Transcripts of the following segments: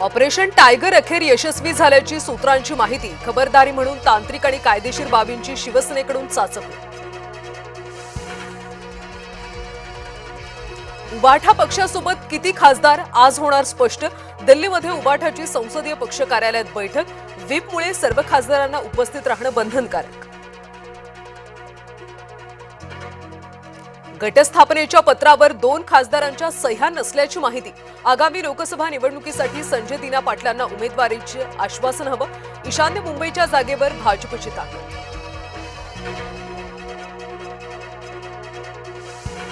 Operation tiger अखेर यशस्वी झाल्याची सूत्रांची माहिती। खबरदारी म्हणून तांत्रिक आणि कायदेशीर बाबींची शिवसेनेकडून चाचपणी। उबाठा पक्षासोबत किती खासदार आज होणार स्पष्ट। दिल्लीमध्ये उबाठाची संसदीय पक्ष कार्यालयात बैठक। व्हीपमुळे सर्व खासदारांना उपस्थित राहणं बंधनकारक। गटस्थापनेच्या पत्रावर 2 खासदारांच्या सह्या नसल्याची माहिती। आगामी लोकसभा निवडणुकीसाठी संजय दिना पाटलांना उमेदवारीचे आश्वासन हवं। ईशान्य मुंबईच्या जागेवर भाजपची ताकद।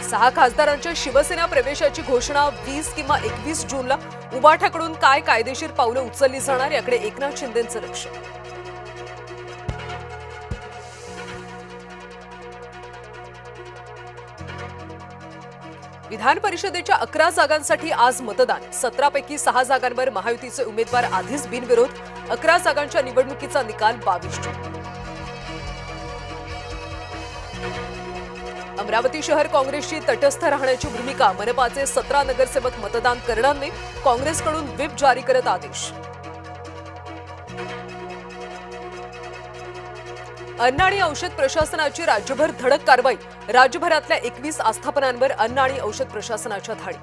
6 खासदारांच्या शिवसेना प्रवेशाची घोषणा 20 किंवा 21 जूनला। उबाठाकडून काय कायदेशीर पावलं उचलली जाणार याकडे एकनाथ शिंदेंचं लक्ष। विधान परिषदेच्या 11 जागांसाठी आज मतदान। 17 पैकी 6 जागांवर महायुतीचे उमेदवार आधीच बिनविरोध। 11 जागांच्या निवडणुकीचा निकाल 22 जून। अमरावती शहर काँग्रेसची तटस्थ राहण्याची भूमिका। मनपाचे 17 नगरसेवक मतदान करणार नाही। काँग्रेसकडून व्हिप जारी करत आदेश। अन्न आणि औषध प्रशासनाची राज्यभर धडक कारवाई। राज्यभरातल्या 21 आस्थापनांवर अन्न आणि औषध प्रशासनाच्या धाडी।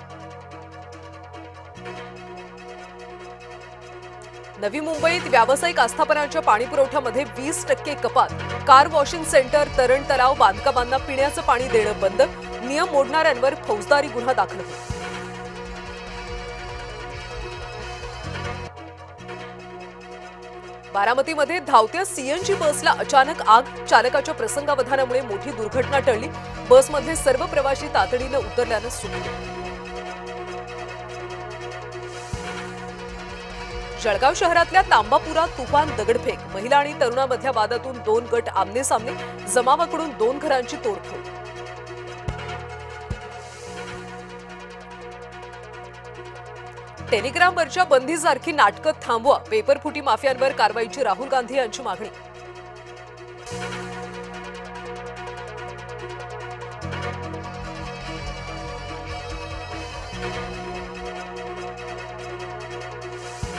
नवी मुंबईत व्यावसायिक आस्थापनांच्या पाणीपुरवठ्यामध्ये 20% कपात। कार वॉशिंग सेंटर, तरण तलाव बांधकामांना पिण्याचं पाणी देणं बंद। नियम मोडणाऱ्यांवर फौजदारी गुन्हा दाखल होईल। बारामतीमध्ये धावत्या सीएनजी बसला अचानक आग। चालकाच्या प्रसंगावधानामुळे मोठी दुर्घटना टळली। बसमधले सर्व प्रवासी तातडीनं उतरल्यानं सुटले। जळगाव शहरातल्या तांबापुरात तुफान दगडफेक। महिला आणि तरुणांमधल्या वादातून 2 गट आमने सामने। जमावाकडून 2 घरांची तोडफोड। टेलिग्रामवरच्या बंदीसारखी नाटकं थांबवा। पेपरफुटी माफियांवर कारवाईची राहुल गांधी यांची मागणी।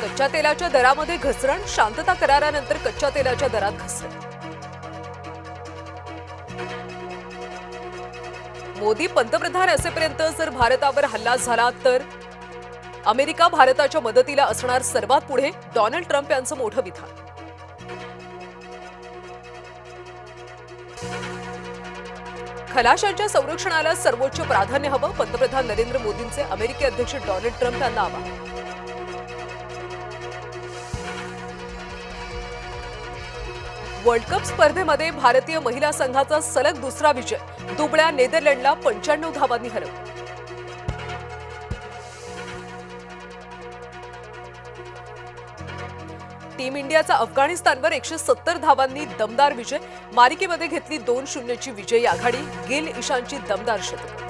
कच्च्या तेलाच्या दरामध्ये घसरण। शांतता करारानंतर कच्च्या तेलाच्या दरात घसरण। मोदी पंतप्रधान असेपर्यंत जर भारतावर हल्ला झाला तर अमेरिका भारताच्या मदतीला असणार सर्वात पुढे। डोनाल्ड ट्रम्प यांचं मोठं विधान। खलाशांच्या संरक्षणाला सर्वोच्च प्राधान्य हवं। पंतप्रधान नरेंद्र मोदींचे अमेरिकी अध्यक्ष डोनाल्ड ट्रम्प यांना आवाहन। वर्ल्ड कप स्पर्धेमध्ये भारतीय महिला संघाचा सलग दुसरा विजय। दुबळ्या नेदरलँडला 95 धावांनी हरवलं। टीम इंडियाचा अफगाणिस्तानवर 170 धावांनी दमदार विजय। मालिकेमध्ये घेतली 2-0 ची विजयी आघाडी। गिल ईशानची दमदार शतकं।